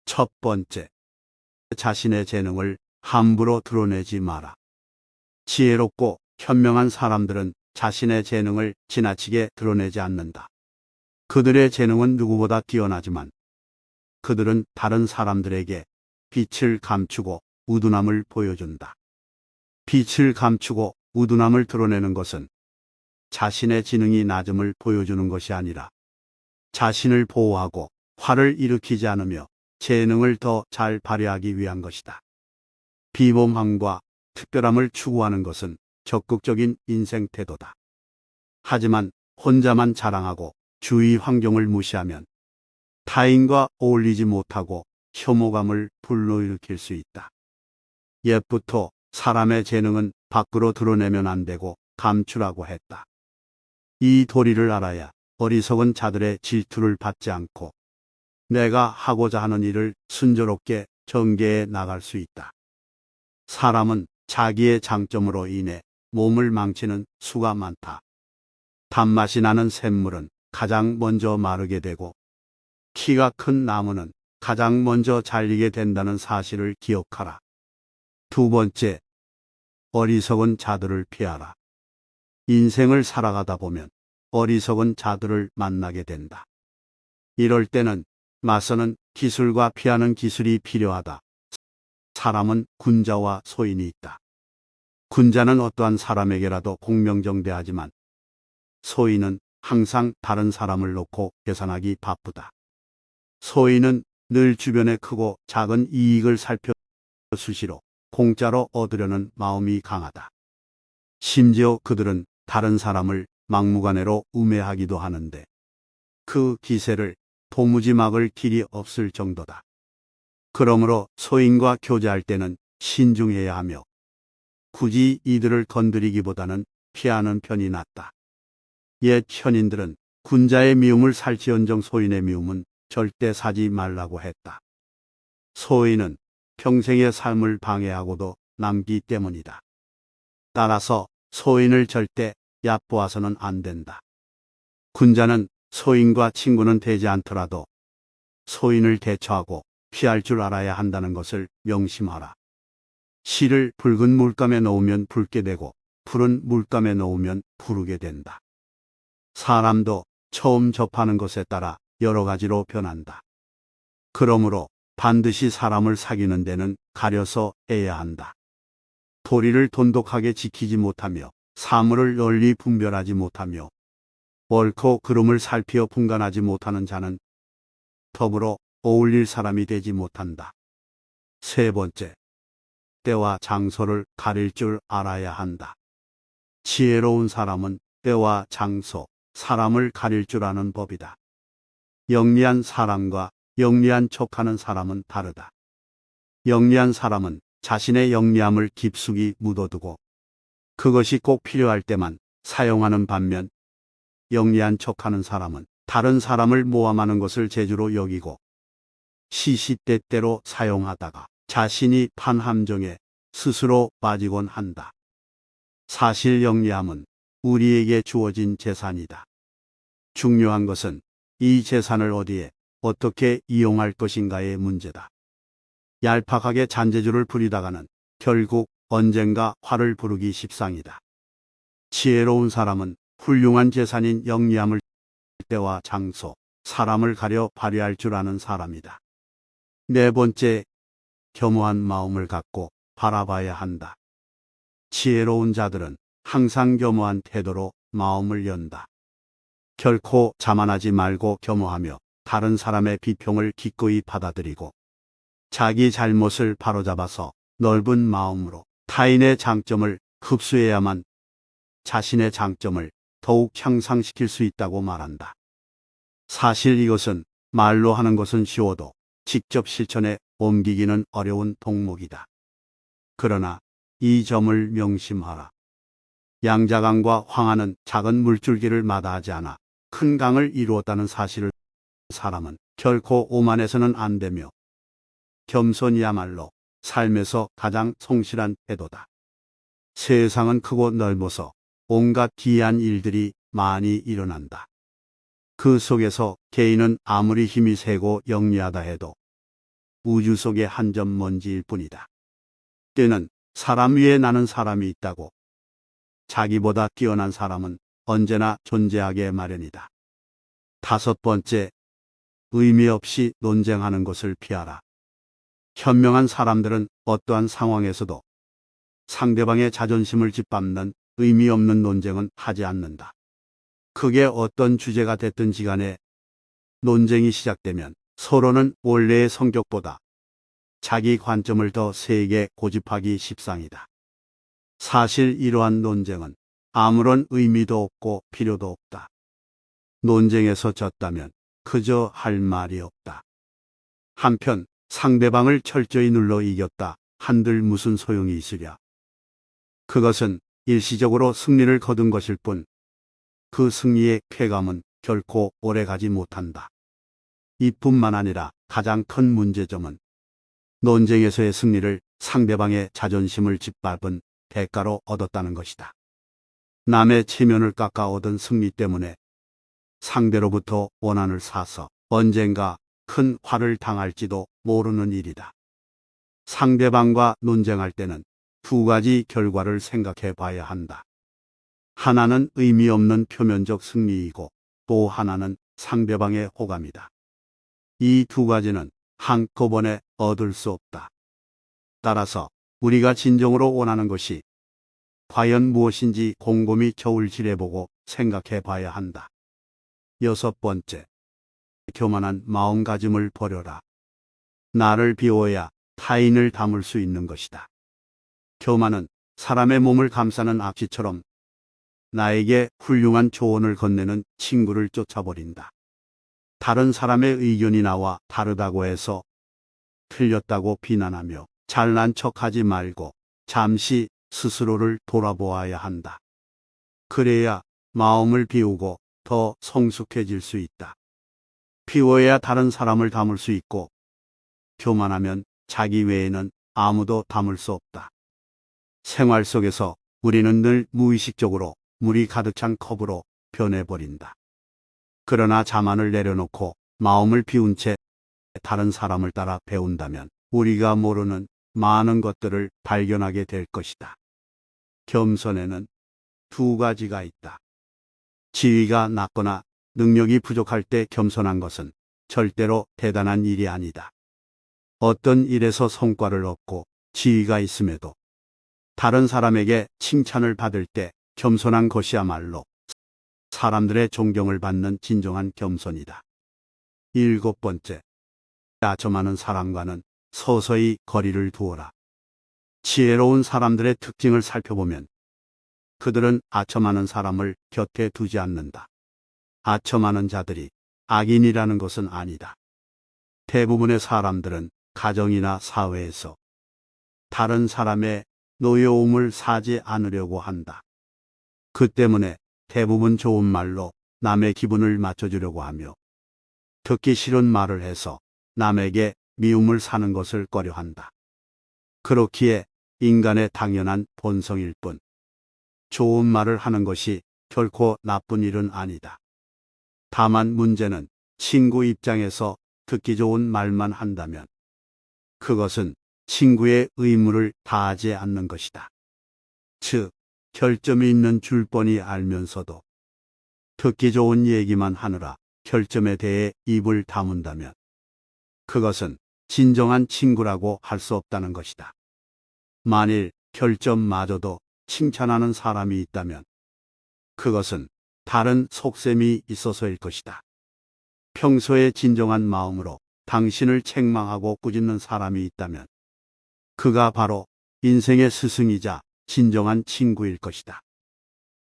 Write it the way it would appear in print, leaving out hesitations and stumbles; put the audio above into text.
첫 번째, 자신의 재능을 함부로 드러내지 마라. 지혜롭고 현명한 사람들은 자신의 재능을 지나치게 드러내지 않는다. 그들의 재능은 누구보다 뛰어나지만 그들은 다른 사람들에게 빛을 감추고 우둔함을 보여준다. 빛을 감추고 우둔함을 드러내는 것은 자신의 지능이 낮음을 보여주는 것이 아니라 자신을 보호하고 화를 일으키지 않으며 재능을 더 잘 발휘하기 위한 것이다. 비범함과 특별함을 추구하는 것은 적극적인 인생 태도다. 하지만 혼자만 자랑하고 주위 환경을 무시하면 타인과 어울리지 못하고 혐오감을 불러일으킬 수 있다. 옛부터 사람의 재능은 밖으로 드러내면 안 되고 감추라고 했다. 이 도리를 알아야 어리석은 자들의 질투를 받지 않고 내가 하고자 하는 일을 순조롭게 전개해 나갈 수 있다. 사람은 자기의 장점으로 인해 몸을 망치는 수가 많다. 단맛이 나는 샘물은 가장 먼저 마르게 되고 키가 큰 나무는 가장 먼저 잘리게 된다는 사실을 기억하라. 두 번째, 어리석은 자들을 피하라. 인생을 살아가다 보면 어리석은 자들을 만나게 된다. 이럴 때는 맞서는 기술과 피하는 기술이 필요하다. 사람은 군자와 소인이 있다. 군자는 어떠한 사람에게라도 공명정대하지만 소인은 항상 다른 사람을 놓고 계산하기 바쁘다. 소인은 늘 주변의 크고 작은 이익을 살펴 수시로 공짜로 얻으려는 마음이 강하다. 심지어 그들은 다른 사람을 막무가내로 우매하기도 하는데 그 기세를 도무지 막을 길이 없을 정도다. 그러므로 소인과 교제할 때는 신중해야 하며 굳이 이들을 건드리기보다는 피하는 편이 낫다. 옛 현인들은 군자의 미움을 살지언정 소인의 미움은 절대 사지 말라고 했다. 소인은 평생의 삶을 방해하고도 남기 때문이다. 따라서 소인을 절대 얕보아서는 안 된다. 군자는 소인과 친구는 되지 않더라도 소인을 대처하고 피할 줄 알아야 한다는 것을 명심하라. 실을 붉은 물감에 넣으면 붉게 되고 푸른 물감에 넣으면 푸르게 된다. 사람도 처음 접하는 것에 따라 여러 가지로 변한다. 그러므로 반드시 사람을 사귀는 데는 가려서 해야 한다. 도리를 돈독하게 지키지 못하며 사물을 널리 분별하지 못하며 옳고 그름을 살피어 분간하지 못하는 자는 더불어 어울릴 사람이 되지 못한다. 세 번째, 때와 장소를 가릴 줄 알아야 한다. 지혜로운 사람은 때와 장소, 사람을 가릴 줄 아는 법이다. 영리한 사람과 영리한 척하는 사람은 다르다. 영리한 사람은 자신의 영리함을 깊숙이 묻어두고 그것이 꼭 필요할 때만 사용하는 반면 영리한 척하는 사람은 다른 사람을 모함하는 것을 재주로 여기고 시시때때로 사용하다가 자신이 판 함정에 스스로 빠지곤 한다. 사실 영리함은 우리에게 주어진 재산이다. 중요한 것은 이 재산을 어디에 어떻게 이용할 것인가의 문제다. 얄팍하게 잔재주를 부리다가는 결국 언젠가 화를 부르기 십상이다. 지혜로운 사람은 훌륭한 재산인 영리함을 때와 장소, 사람을 가려 발휘할 줄 아는 사람이다. 네 번째, 겸허한 마음을 갖고 바라봐야 한다. 지혜로운 자들은 항상 겸허한 태도로 마음을 연다. 결코 자만하지 말고 겸허하며 다른 사람의 비평을 기꺼이 받아들이고 자기 잘못을 바로잡아서 넓은 마음으로 타인의 장점을 흡수해야만 자신의 장점을 더욱 향상시킬 수 있다고 말한다. 사실 이것은 말로 하는 것은 쉬워도 직접 실천에 옮기기는 어려운 동목이다. 그러나 이 점을 명심하라. 양자강과 황하는 작은 물줄기를 마다하지 않아 큰 강을 이루었다는 사실을 사람은 결코 오만해서는 안 되며 겸손이야말로 삶에서 가장 성실한 태도다. 세상은 크고 넓어서 온갖 기이한 일들이 많이 일어난다. 그 속에서 개인은 아무리 힘이 세고 영리하다 해도 우주 속의 한 점 먼지일 뿐이다. 때는 사람 위에 나는 사람이 있다고. 자기보다 뛰어난 사람은 언제나 존재하게 마련이다. 다섯 번째, 의미 없이 논쟁하는 것을 피하라. 현명한 사람들은 어떠한 상황에서도 상대방의 자존심을 짓밟는 의미 없는 논쟁은 하지 않는다. 그게 어떤 주제가 됐든지 간에 논쟁이 시작되면 서로는 원래의 성격보다 자기 관점을 더 세게 고집하기 십상이다. 사실 이러한 논쟁은 아무런 의미도 없고 필요도 없다. 논쟁에서 졌다면 그저 할 말이 없다. 한편 상대방을 철저히 눌러 이겼다 한들 무슨 소용이 있으랴. 그것은 일시적으로 승리를 거둔 것일 뿐 그 승리의 쾌감은 결코 오래가지 못한다. 이뿐만 아니라 가장 큰 문제점은 논쟁에서의 승리를 상대방의 자존심을 짓밟은 대가로 얻었다는 것이다. 남의 체면을 깎아 얻은 승리 때문에 상대로부터 원한을 사서 언젠가 큰 화를 당할지도 모르는 일이다. 상대방과 논쟁할 때는 두 가지 결과를 생각해 봐야 한다. 하나는 의미 없는 표면적 승리이고 또 하나는 상대방의 호감이다. 이 두 가지는 한꺼번에 얻을 수 없다. 따라서 우리가 진정으로 원하는 것이 과연 무엇인지 곰곰이 저울질해보고 생각해 봐야 한다. 여섯 번째, 교만한 마음가짐을 버려라. 나를 비워야 타인을 담을 수 있는 것이다. 교만은 사람의 몸을 감싸는 악취처럼 나에게 훌륭한 조언을 건네는 친구를 쫓아버린다. 다른 사람의 의견이 나와 다르다고 해서 틀렸다고 비난하며 잘난 척하지 말고 잠시 스스로를 돌아보아야 한다. 그래야 마음을 비우고 더 성숙해질 수 있다. 비워야 다른 사람을 담을 수 있고 교만하면 자기 외에는 아무도 담을 수 없다. 생활 속에서 우리는 늘 무의식적으로 물이 가득 찬 컵으로 변해버린다. 그러나 자만을 내려놓고 마음을 비운 채 다른 사람을 따라 배운다면 우리가 모르는 많은 것들을 발견하게 될 것이다. 겸손에는 두 가지가 있다. 지위가 낮거나 능력이 부족할 때 겸손한 것은 절대로 대단한 일이 아니다. 어떤 일에서 성과를 얻고 지위가 있음에도 다른 사람에게 칭찬을 받을 때 겸손한 것이야말로 사람들의 존경을 받는 진정한 겸손이다. 일곱 번째, 아첨하는 사람과는 서서히 거리를 두어라. 지혜로운 사람들의 특징을 살펴보면 그들은 아첨하는 사람을 곁에 두지 않는다. 아첨하는 자들이 악인이라는 것은 아니다. 대부분의 사람들은 가정이나 사회에서 다른 사람의 노여움을 사지 않으려고 한다. 그 때문에 대부분 좋은 말로 남의 기분을 맞춰주려고 하며 듣기 싫은 말을 해서 남에게 미움을 사는 것을 꺼려한다. 그렇기에 인간의 당연한 본성일 뿐 좋은 말을 하는 것이 결코 나쁜 일은 아니다. 다만 문제는 친구 입장에서 듣기 좋은 말만 한다면 그것은 친구의 의무를 다하지 않는 것이다. 즉, 결점이 있는 줄 뻔히 알면서도 듣기 좋은 얘기만 하느라 결점에 대해 입을 다문다면 그것은 진정한 친구라고 할 수 없다는 것이다. 만일 결점마저도 칭찬하는 사람이 있다면 그것은 다른 속셈이 있어서일 것이다. 평소에 진정한 마음으로 당신을 책망하고 꾸짖는 사람이 있다면 그가 바로 인생의 스승이자 진정한 친구일 것이다.